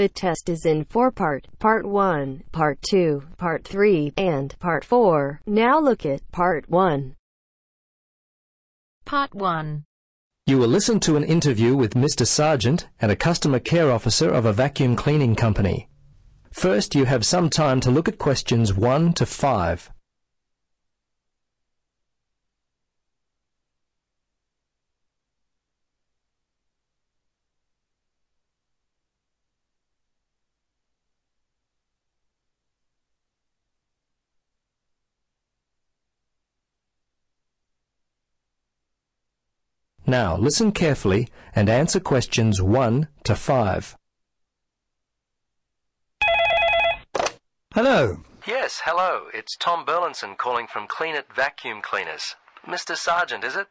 The test is in 4-part, Part 1, Part 2, Part 3, and Part 4. Now look at Part 1. Part 1. You will listen to an interview with Mr. Sargent and a customer care officer of a vacuum cleaning company. First, you have some time to look at questions 1 to 5. Now, listen carefully and answer questions 1 to 5. Hello. Yes, hello. It's Tom Burlinson calling from Clean It Vacuum Cleaners. Mr. Sargent, is it?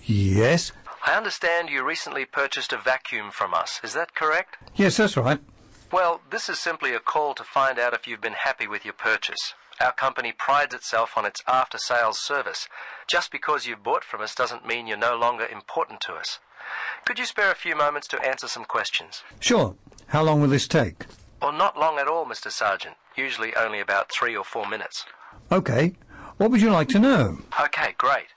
Yes? I understand you recently purchased a vacuum from us. Is that correct? Yes, that's right. Well, this is simply a call to find out if you've been happy with your purchase. Our company prides itself on its after-sales service. Just because you've bought from us doesn't mean you're no longer important to us. Could you spare a few moments to answer some questions? Sure. How long will this take? Well, not long at all, Mr. Sargent. Usually only about 3 or 4 minutes. Okay. What would you like to know? Okay, great.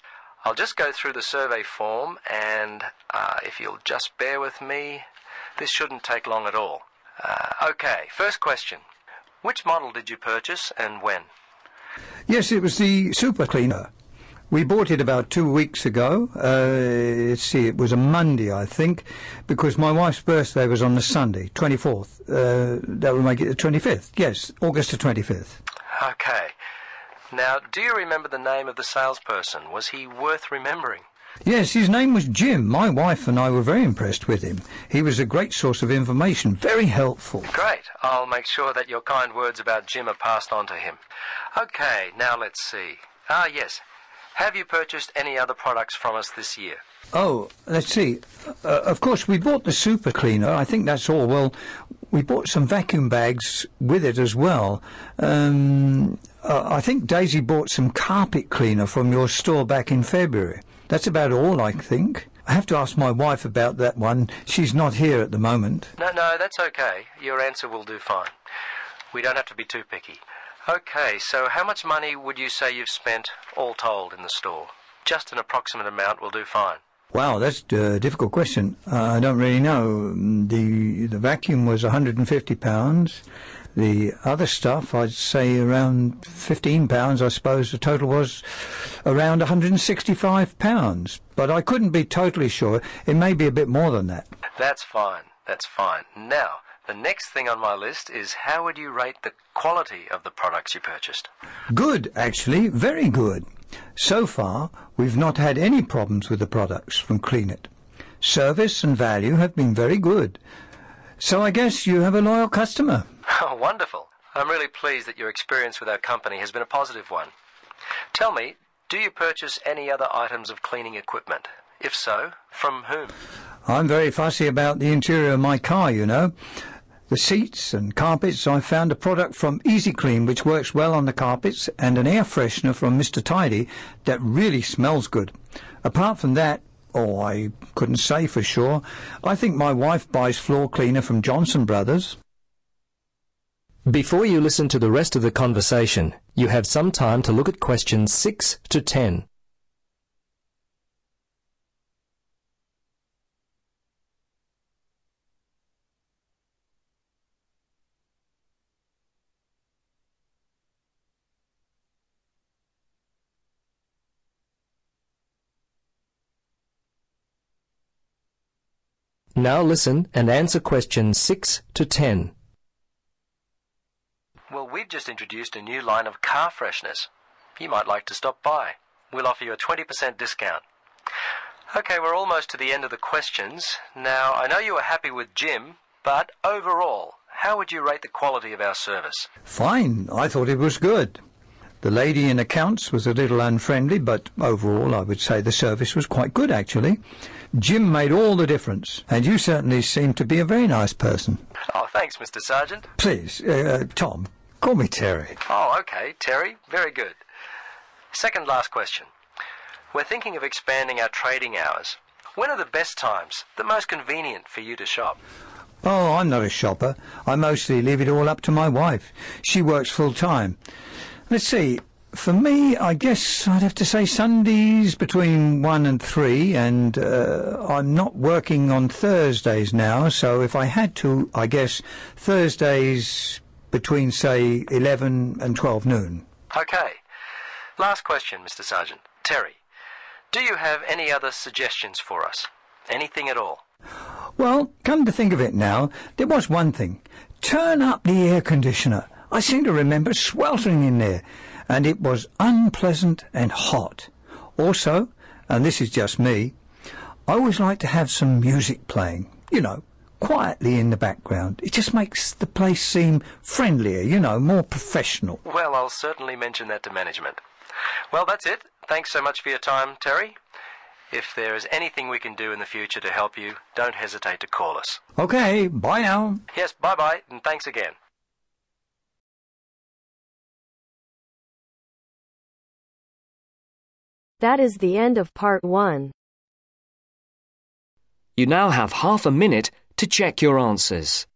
I'll just go through the survey form and if you'll just bear with me, this shouldn't take long at all. Okay, first question. Which model did you purchase and when? Yes, it was the super cleaner. We bought it about 2 weeks ago. Let's see, it was a Monday, I think, because my wife's birthday was on the Sunday, 24th. That would make it the 25th. Yes, August the 25th. Okay. Now, do you remember the name of the salesperson? Was he worth remembering? Yes, his name was Jim. My wife and I were very impressed with him. He was a great source of information, very helpful. Great. I'll make sure that your kind words about Jim are passed on to him. Okay, now let's see. Yes. Have you purchased any other products from us this year? Oh, let's see. Of course, we bought the super cleaner. I think that's all. Well, we bought some vacuum bags with it as well. I think Daisy bought some carpet cleaner from your store back in February. That's about all, I think. I have to ask my wife about that one. She's not here at the moment. No, that's okay. Your answer will do fine. We don't have to be too picky. Okay, so how much money would you say you've spent, all told, in the store? Just an approximate amount will do fine. Wow, that's a difficult question. I don't really know. The vacuum was £150. The other stuff, I'd say around £15, I suppose. The total was around £165. But I couldn't be totally sure. It may be a bit more than that. That's fine. That's fine. Now, the next thing on my list is how would you rate the quality of the products you purchased? Good, actually. Very good. So far, we've not had any problems with the products from Clean It. Service and value have been very good. So I guess you have a loyal customer. Oh, wonderful. I'm really pleased that your experience with our company has been a positive one. Tell me, do you purchase any other items of cleaning equipment? If so, from whom? I'm very fussy about the interior of my car, you know. The seats and carpets, I found a product from Easy Clean which works well on the carpets and an air freshener from Mr. Tidy that really smells good. Apart from that, I couldn't say for sure. I think my wife buys floor cleaner from Johnson Brothers. Before you listen to the rest of the conversation, you have some time to look at questions 6 to 10. Now listen and answer questions 6 to 10. Well, we've just introduced a new line of car fresheners. You might like to stop by. We'll offer you a 20% discount. Okay, we're almost to the end of the questions. Now, I know you were happy with Jim, but overall, how would you rate the quality of our service? Fine. I thought it was good. The lady in accounts was a little unfriendly, but overall I would say the service was quite good, actually. Jim made all the difference, and you certainly seem to be a very nice person. Oh, thanks, Mr. Sargent. Please, Tom, call me Terry. Oh, okay, Terry. Very good. Second last question. We're thinking of expanding our trading hours. When are the best times, the most convenient for you to shop? Oh, I'm not a shopper. I mostly leave it all up to my wife. She works full-time. Let's see. For me, I guess I'd have to say Sundays between 1 and 3, and I'm not working on Thursdays now, so if I had to, I guess Thursdays between, say, 11 and 12 noon. Okay. Last question, Mr. Sergeant. Terry, do you have any other suggestions for us? Anything at all? Well, come to think of it now, there was one thing. Turn up the air conditioner. I seem to remember sweltering in there, and it was unpleasant and hot. Also, and this is just me, I always like to have some music playing, quietly in the background. It just makes the place seem friendlier, more professional. Well, I'll certainly mention that to management. Well, that's it. Thanks so much for your time, Terry. If there is anything we can do in the future to help you, don't hesitate to call us. Okay, bye now. Yes, bye-bye, and thanks again. That is the end of part 1. You now have half a minute to check your answers.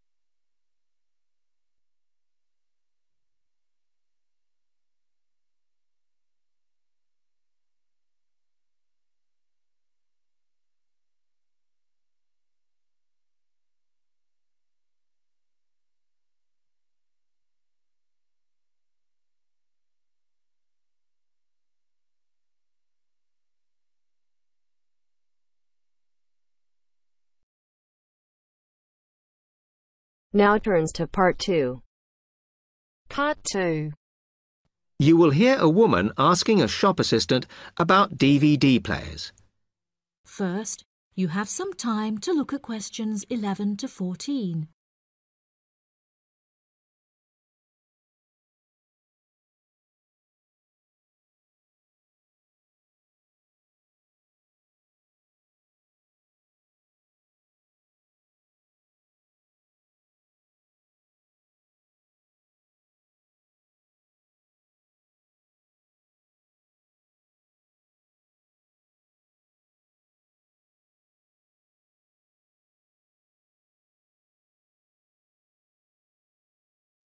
Now turns to part 2. Part 2. You will hear a woman asking a shop assistant about DVD players. First, you have some time to look at questions 11 to 14.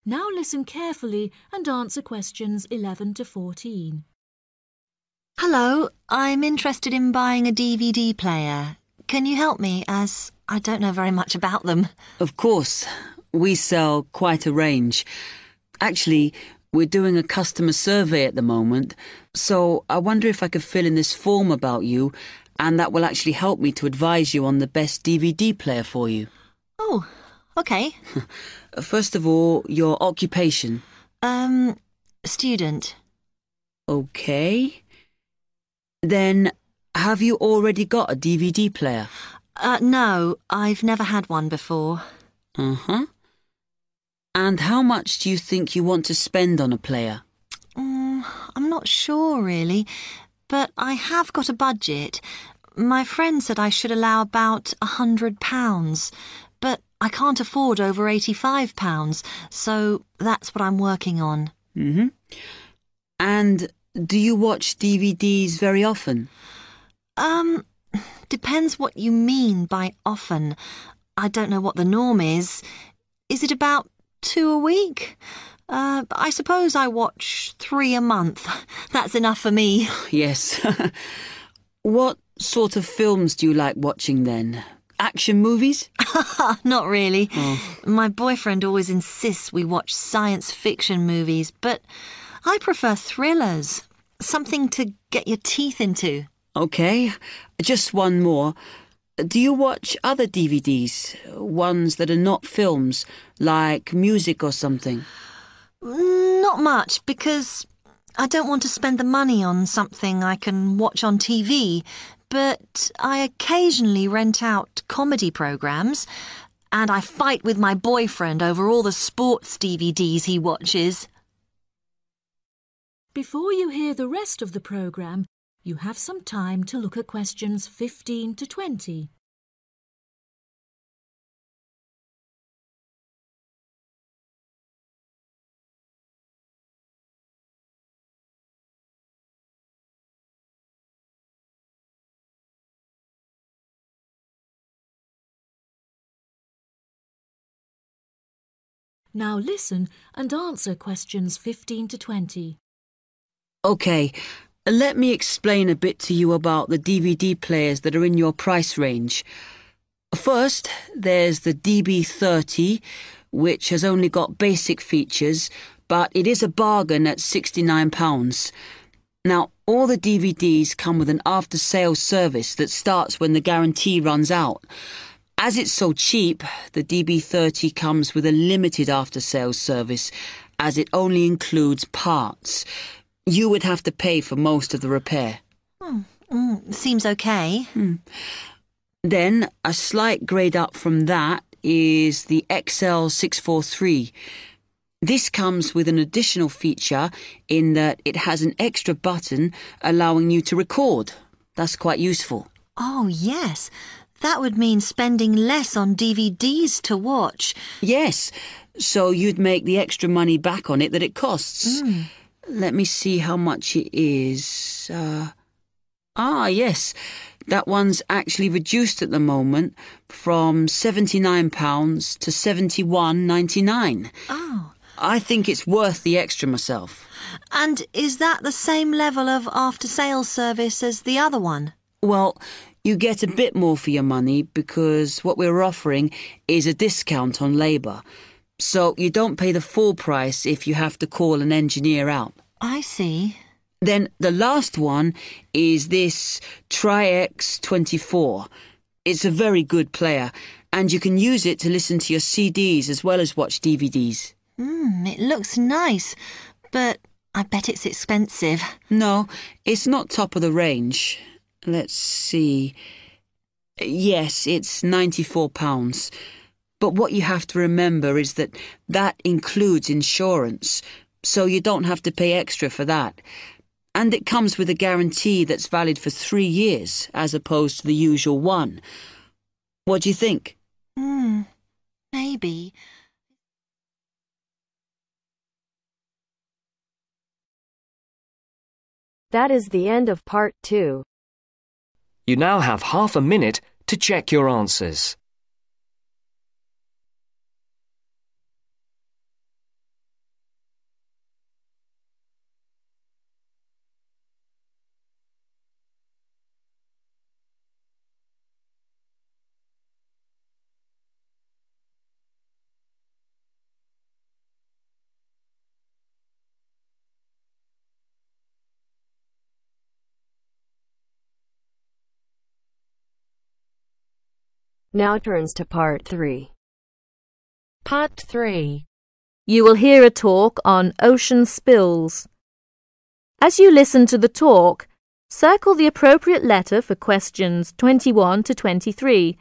Now listen carefully and answer questions 11 to 14. Hello, I'm interested in buying a DVD player. Can you help me, as I don't know very much about them? Of course. We sell quite a range. Actually, we're doing a customer survey at the moment, so I wonder if I could fill in this form about you, and that will actually help me to advise you on the best DVD player for you. Oh, okay. First of all, your occupation. Student. Okay. Then, have you already got a DVD player? No, I've never had one before. Uh-huh. And how much do you think you want to spend on a player? I'm not sure, really, but I have got a budget. My friend said I should allow about £100, but I can't afford over £85, so that's what I'm working on. Mm-hmm. And do you watch DVDs very often? Depends what you mean by often. I don't know what the norm is. Is it about 2 a week? I suppose I watch 3 a month. That's enough for me. Yes. What sort of films do you like watching then? Action movies? Not really. Oh. My boyfriend always insists we watch science fiction movies, but I prefer thrillers. Something to get your teeth into. Okay, just one more. Do you watch other DVDs? Ones that are not films, like music or something? Not much, because I don't want to spend the money on something I can watch on TV, but I occasionally rent out comedy programmes, and I fight with my boyfriend over all the sports DVDs he watches. Before you hear the rest of the programme, you have some time to look at questions 15 to 20. Now listen and answer questions 15 to 20. OK, let me explain a bit to you about the DVD players that are in your price range. First, there's the DB30, which has only got basic features, but it is a bargain at £69. Now, all the DVDs come with an after-sales service that starts when the guarantee runs out. As it's so cheap, the DB30 comes with a limited after-sales service, as it only includes parts. You would have to pay for most of the repair. Seems okay. Then, a slight grade up from that is the XL643. This comes with an additional feature in that it has an extra button allowing you to record. That's quite useful. Oh, yes. That would mean spending less on DVDs to watch. Yes, so you'd make the extra money back on it that it costs. Let me see how much it is. Yes. That one's actually reduced at the moment from £79 to £71.99. Oh. I think it's worth the extra myself. And is that the same level of after-sales service as the other one? Well, you get a bit more for your money because what we're offering is a discount on labour. So you don't pay the full price if you have to call an engineer out. I see. Then the last one is this Tri-X24. It's a very good player, and you can use it to listen to your CDs as well as watch DVDs. It looks nice, but I bet it's expensive. No, it's not top of the range. Let's see. Yes, it's £94. But what you have to remember is that that includes insurance, so you don't have to pay extra for that. And it comes with a guarantee that's valid for 3 years, as opposed to the usual one. What do you think? Maybe. That is the end of part 2. You now have half a minute to check your answers. Now turns to part 3. Part 3. You will hear a talk on ocean spills. As you listen to the talk, circle the appropriate letter for questions 21 to 23.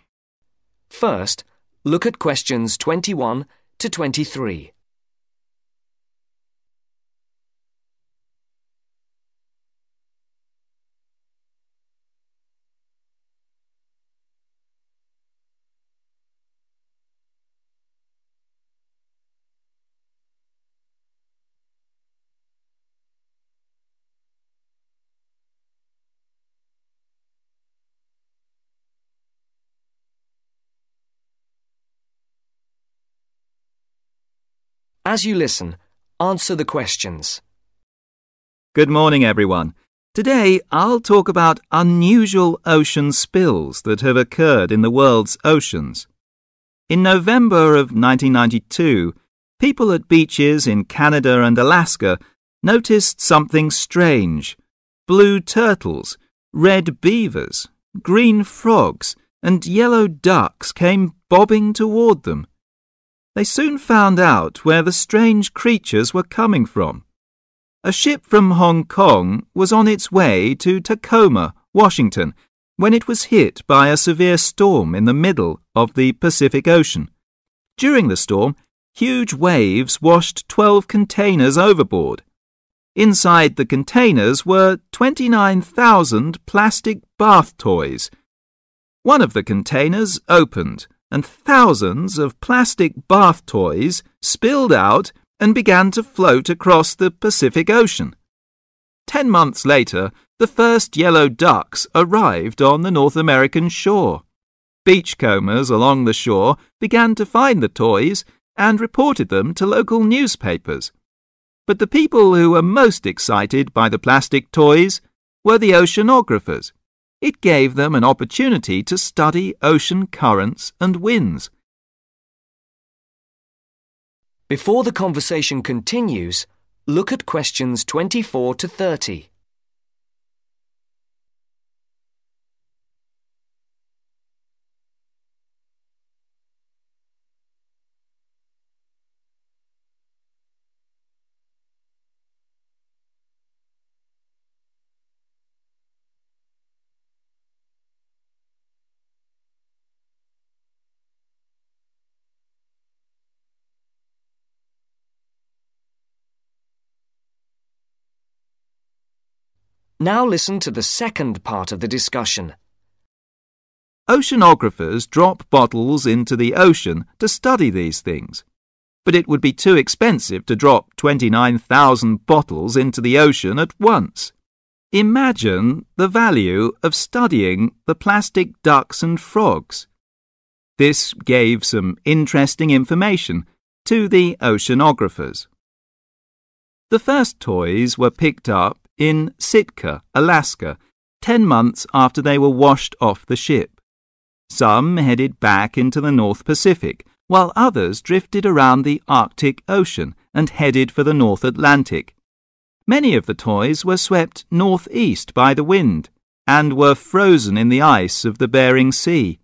First, look at questions 21 to 23. As you listen, answer the questions. Good morning, everyone. Today, I'll talk about unusual ocean spills that have occurred in the world's oceans. In November of 1992, people at beaches in Canada and Alaska noticed something strange. Blue turtles, red beavers, green frogs, and yellow ducks came bobbing toward them. They soon found out where the strange creatures were coming from. A ship from Hong Kong was on its way to Tacoma, Washington, when it was hit by a severe storm in the middle of the Pacific Ocean. During the storm, huge waves washed 12 containers overboard. Inside the containers were 29,000 plastic bath toys. One of the containers opened, and thousands of plastic bath toys spilled out and began to float across the Pacific Ocean. 10 months later, the first yellow ducks arrived on the North American shore. Beachcombers along the shore began to find the toys and reported them to local newspapers. But the people who were most excited by the plastic toys were the oceanographers. It gave them an opportunity to study ocean currents and winds. Before the conversation continues, look at questions 24 to 30. Now listen to the second part of the discussion. Oceanographers drop bottles into the ocean to study these things. But it would be too expensive to drop 29,000 bottles into the ocean at once. Imagine the value of studying the plastic ducks and frogs. This gave some interesting information to the oceanographers. The first toys were picked up in Sitka, Alaska, 10 months after they were washed off the ship. Some headed back into the North Pacific, while others drifted around the Arctic Ocean and headed for the North Atlantic. Many of the toys were swept northeast by the wind and were frozen in the ice of the Bering Sea.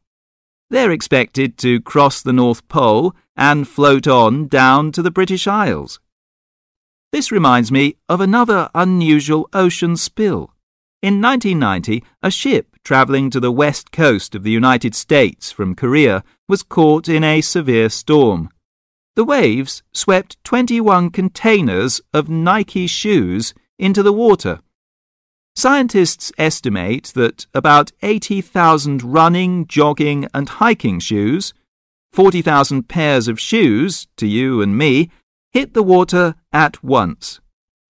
They're expected to cross the North Pole and float on down to the British Isles. This reminds me of another unusual ocean spill. In 1990, a ship travelling to the west coast of the United States from Korea was caught in a severe storm. The waves swept 21 containers of Nike shoes into the water. Scientists estimate that about 80,000 running, jogging and hiking shoes, 40,000 pairs of shoes, to you and me, hit the water at once.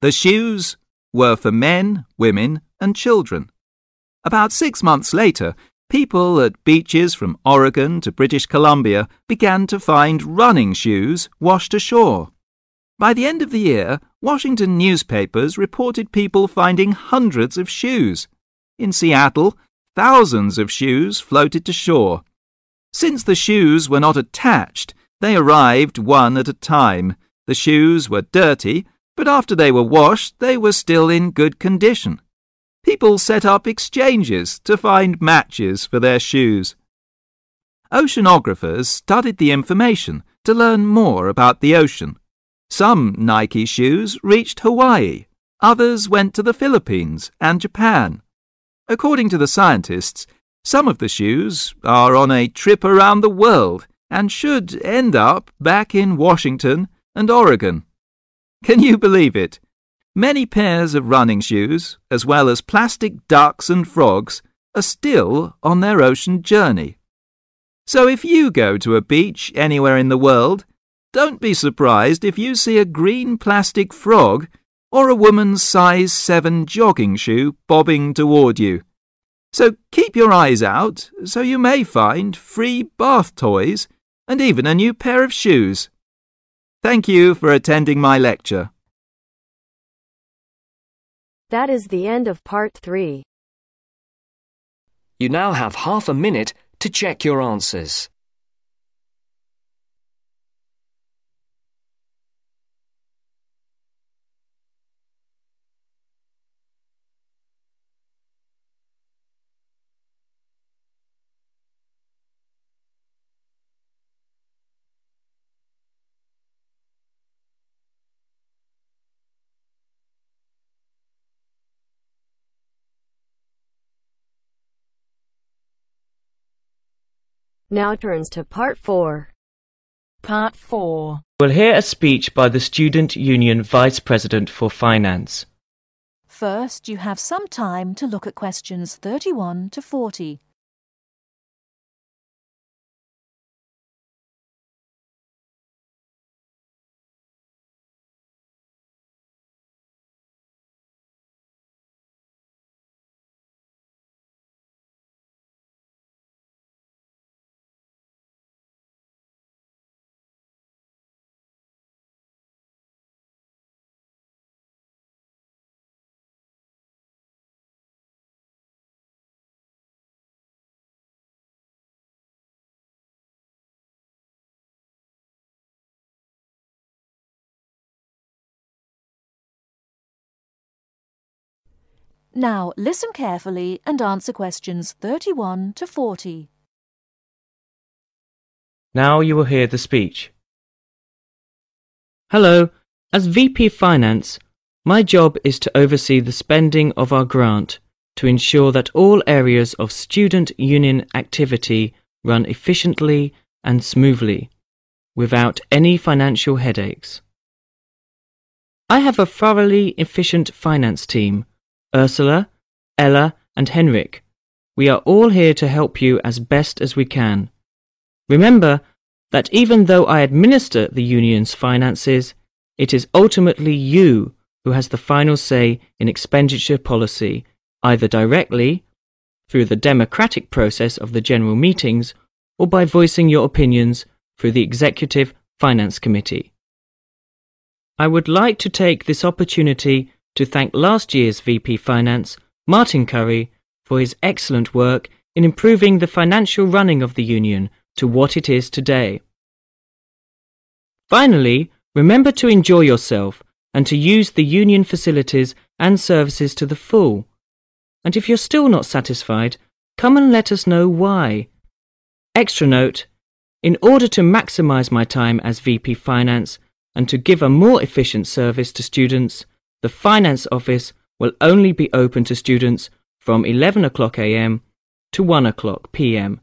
The shoes were for men, women and children. About 6 months later, people at beaches from Oregon to British Columbia began to find running shoes washed ashore. By the end of the year, Washington newspapers reported people finding hundreds of shoes. In Seattle, thousands of shoes floated to shore. Since the shoes were not attached, they arrived one at a time. The shoes were dirty, but after they were washed, they were still in good condition. People set up exchanges to find matches for their shoes. Oceanographers studied the information to learn more about the ocean. Some Nike shoes reached Hawaii, others went to the Philippines and Japan. According to the scientists, some of the shoes are on a trip around the world and should end up back in Washington and Oregon. Can you believe it? Many pairs of running shoes, as well as plastic ducks and frogs, are still on their ocean journey. So if you go to a beach anywhere in the world, don't be surprised if you see a green plastic frog or a woman's size 7 jogging shoe bobbing toward you. So keep your eyes out so you may find free bath toys and even a new pair of shoes. Thank you for attending my lecture. That is the end of part 3. You now have half a minute to check your answers. Now turns to part 4. Part 4. We'll hear a speech by the Student Union Vice President for Finance. First, you have some time to look at questions 31 to 40. Now listen carefully and answer questions 31 to 40. Now you will hear the speech. Hello, as VP of Finance, my job is to oversee the spending of our grant to ensure that all areas of student union activity run efficiently and smoothly, without any financial headaches. I have a thoroughly efficient finance team, Ursula, Ella and Henrik. We are all here to help you as best as we can. Remember that even though I administer the union's finances, it is ultimately you who has the final say in expenditure policy, either directly, through the democratic process of the general meetings, or by voicing your opinions through the Executive Finance Committee. I would like to take this opportunity to thank last year's VP Finance, Martin Curry, for his excellent work in improving the financial running of the union to what it is today. Finally, remember to enjoy yourself and to use the union facilities and services to the full. And if you're still not satisfied, come and let us know why. Extra note, in order to maximise my time as VP Finance and to give a more efficient service to students, the Finance Office will only be open to students from 11 o'clock AM to 1 o'clock PM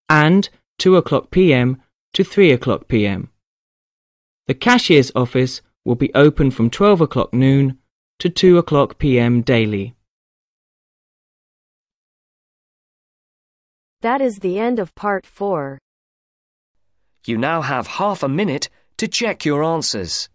and 2 o'clock PM to 3 o'clock PM. The Cashier's Office will be open from 12 o'clock noon to 2 o'clock PM daily. That is the end of part 4. You now have half a minute to check your answers.